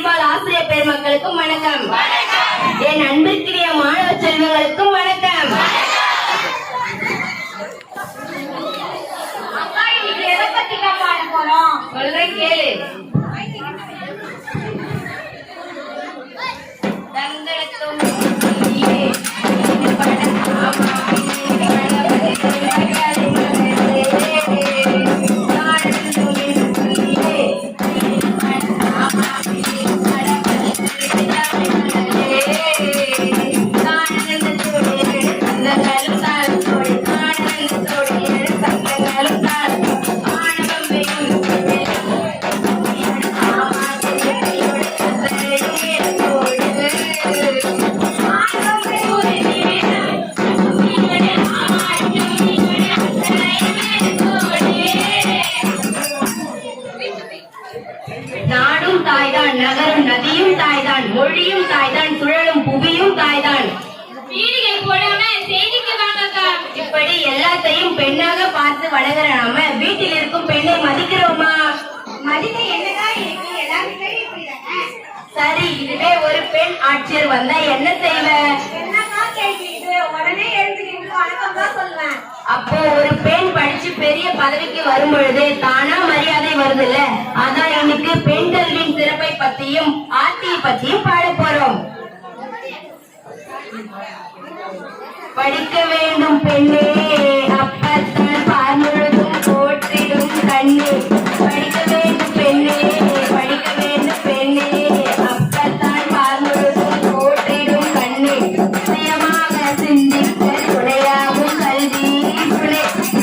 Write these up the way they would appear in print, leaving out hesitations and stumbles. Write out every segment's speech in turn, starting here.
வாழ் ஆசிரியர் பெருமக்களுக்கும் வணக்கம். என் அன்பிற்குரிய மாணவ செல்வங்களுக்கும் வணக்கம். சொல்றேன் கேளு. நாடும் தாய்தான், நகரும் நதியும் தாய்தான், மொழியும் தாய்தான், சுழலும் புவியும் தாய்தான். வீடுகை போடாம செய்திக்கு வாங்கக்கா. இப்படி எல்லாத்தையும் பெண்ணாக பார்த்து வளர்கிற நாம வீட்டில் இருக்கும் பெண்ணை மதிக்கிறோமா? மதிக்க என்னதான் இருக்கு, எல்லாருமே இப்படிதானே. சரி, இதுவே ஒரு பெண் ஆட்சியர் வந்தா என்ன செய்வ? என்னக்கா கேள்வி இது? உடனே எழுந்துக்கிட்டு வணக்கம் தான் சொல்லுவேன். அப்போ ஒரு பெண் படிச்சு பெரிய பதவிக்கு வரும் பொழுது தானா மரியாதை வருது இல்ல? அதான் இன்னைக்கு பெண் கல்வியின் சிறப்பை பத்தியும் ஆட்சியை பத்தியும் பாட போறோம். படிக்க வேண்டும் பெண்ணே, அப்பத்தான் பார்முழுதும் போற்றிடும் கண்ணே. படிக்க வேண்டும் பெண்ணே, படிக்க வேண்டும் பெண்ணே, அப்பத்தான் பார்முழுதும் போற்றிடும் கண்ணே. சுயமாக சிந்திக்க துணையாகும் கல்வி,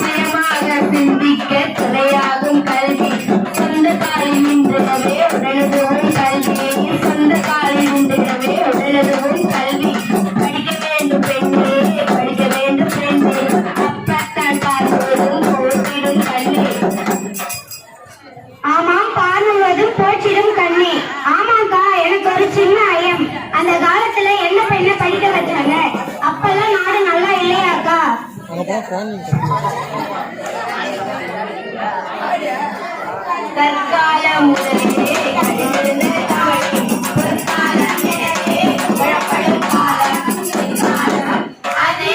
சுயமாக சிந்திக்க துணையாகும் கல்வி. சொந்த காலில் நின்றவே உடனதும் கல்வி, சொந்த காலில் நின்றவே உடனதும் கல்வி. படிக்க வேண்டும் பெண்ணே, படிக்க வேண்டும் பெண்ணே, அப்பத்தான் பார்முழுதும் போற்றிடும் கண்ணே. ஆமாம், பார்முழுவதும் போற்றிடும் கண்ணே. ஆமாக்கா, எனக்கு ஒரு சின்ன ஐயம். அந்த காலத்துல என்ன பெண்ணை படிக்க வச்சாங்க? அப்பெல்லாம் நாடு நல்லா இல்லையாக்கா? கற்கால முதலே கடிந்து தமிழ், பொற்காலம் எனவே புகழப்படும் காலம். அது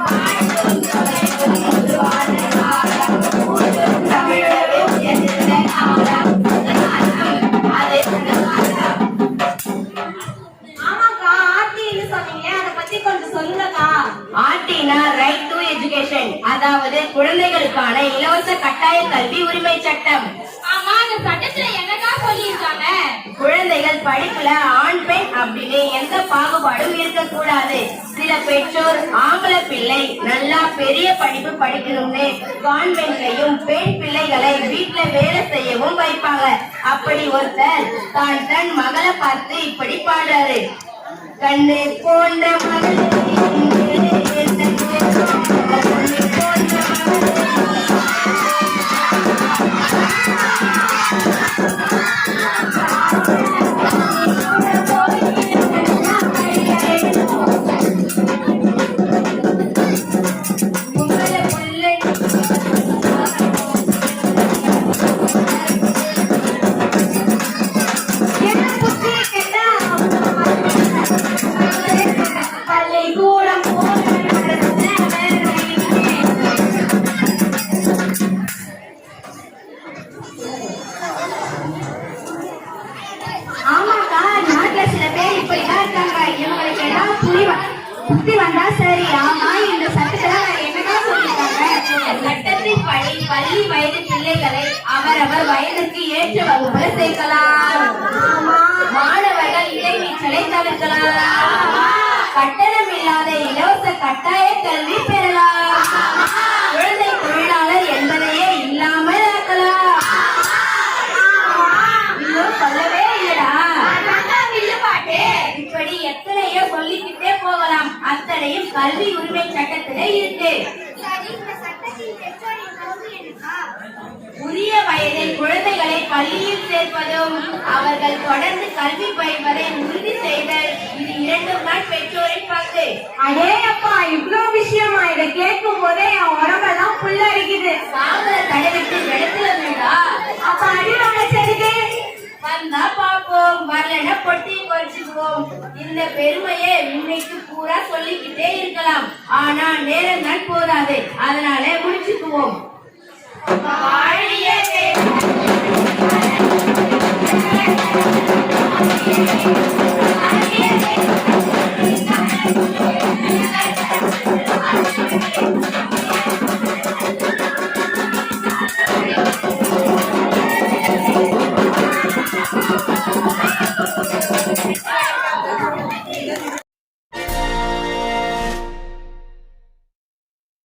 பாட்டும் தொலைவும் உருவான காலம், ஊரும் தமிழரும் எதிர்ந்த காலம். அது காலம். ஆமாக்கா, ஆர்டின்னு சொன்னீங்க, அதை பத்தி கொஞ்சம் சொல்லுங்கக்கா. ஆர்டினா ரைட் டு எஜுகேஷன், அதாவது குழந்தைகளுக்கான இலவச கட்டாய கல்வி உரிமை சட்டம். ஆமா, அந்த சட்டத்துல என்னக்கா சொல்லியிருக்காங்க? குழந்தைகள் படிப்புல ஆண் பெண் அப்படின்னு எந்த பாகுபாடும் இருக்கக்கூடாது. சில பெற்றோர் ஆம்பளை பிள்ளை நல்லா பெரிய படிப்பு படிக்கணும்னு கான்வென்ட்லயும் பெண் பிள்ளைகளை வீட்டுல வேலை செய்யவும் வைப்பாங்க. அப்படி ஒருத்தர் தான் தன் மகளை பார்த்து இப்படி பாடுறாரு. கண்ணு போன்ற மகளே, ஆமாக்கா, நாட்டுல சில பேர் இப்படிதான் இருக்காங்க. இவங்களுக்கு ஏதாவது புத்தி வந்தா சரி. ஆமா, இந்த சட்டத்துல என்னக்கா சொல்லிருக்காங்க? சட்டத்தின் படி பள்ளி வயது பிள்ளைகளை அவரவர் வயதுக்கு ஏற்ற வகுப்புல சேர்க்கலாம். மாணவர்கள் இடைநீச்சலை தவிர்க்கலாம். கட்டணம் இல்லாத இலவச கட்டாய கல்வி பெறலாம். குழந்தை தொழிலாளர் என்பதையே இல்லாமல் ஆக்கலாம். இன்னும் சொல்லவே இல்லடா. இப்படி எத்தனையோ சொல்லிக்கிட்டே போகலாம். அத்தனையும் கல்வி உரிமை சட்டத்திலே இருக்கு. உரிய வயதில் குழந்தைகளை பள்ளியில் சேர்ப்பதும் அவர்கள் தொடர்ந்து கல்வி பயில்வதை உறுதி செய்தல், இது இரண்டும் தான் பெற்றோரின் பங்கு. அடே அப்பா, இவ்ளோ விஷயமா? இதை கேட்கும் போதே என் உடம்பெல்லாம் புல்லரிக்குது. சாம்பலை தடவிட்டு இடத்துல விடா. அப்ப அடி வாங்க சரிக்கு வந்தா அதன பொட்டியை குறைச்சுக்குவோம். இந்த பெருமையை இன்னைக்கு பூரா சொல்லிக்கிட்டே இருக்கலாம். ஆனா நேரம் தான் போதாது. அதனால முடிச்சுக்குவோம்.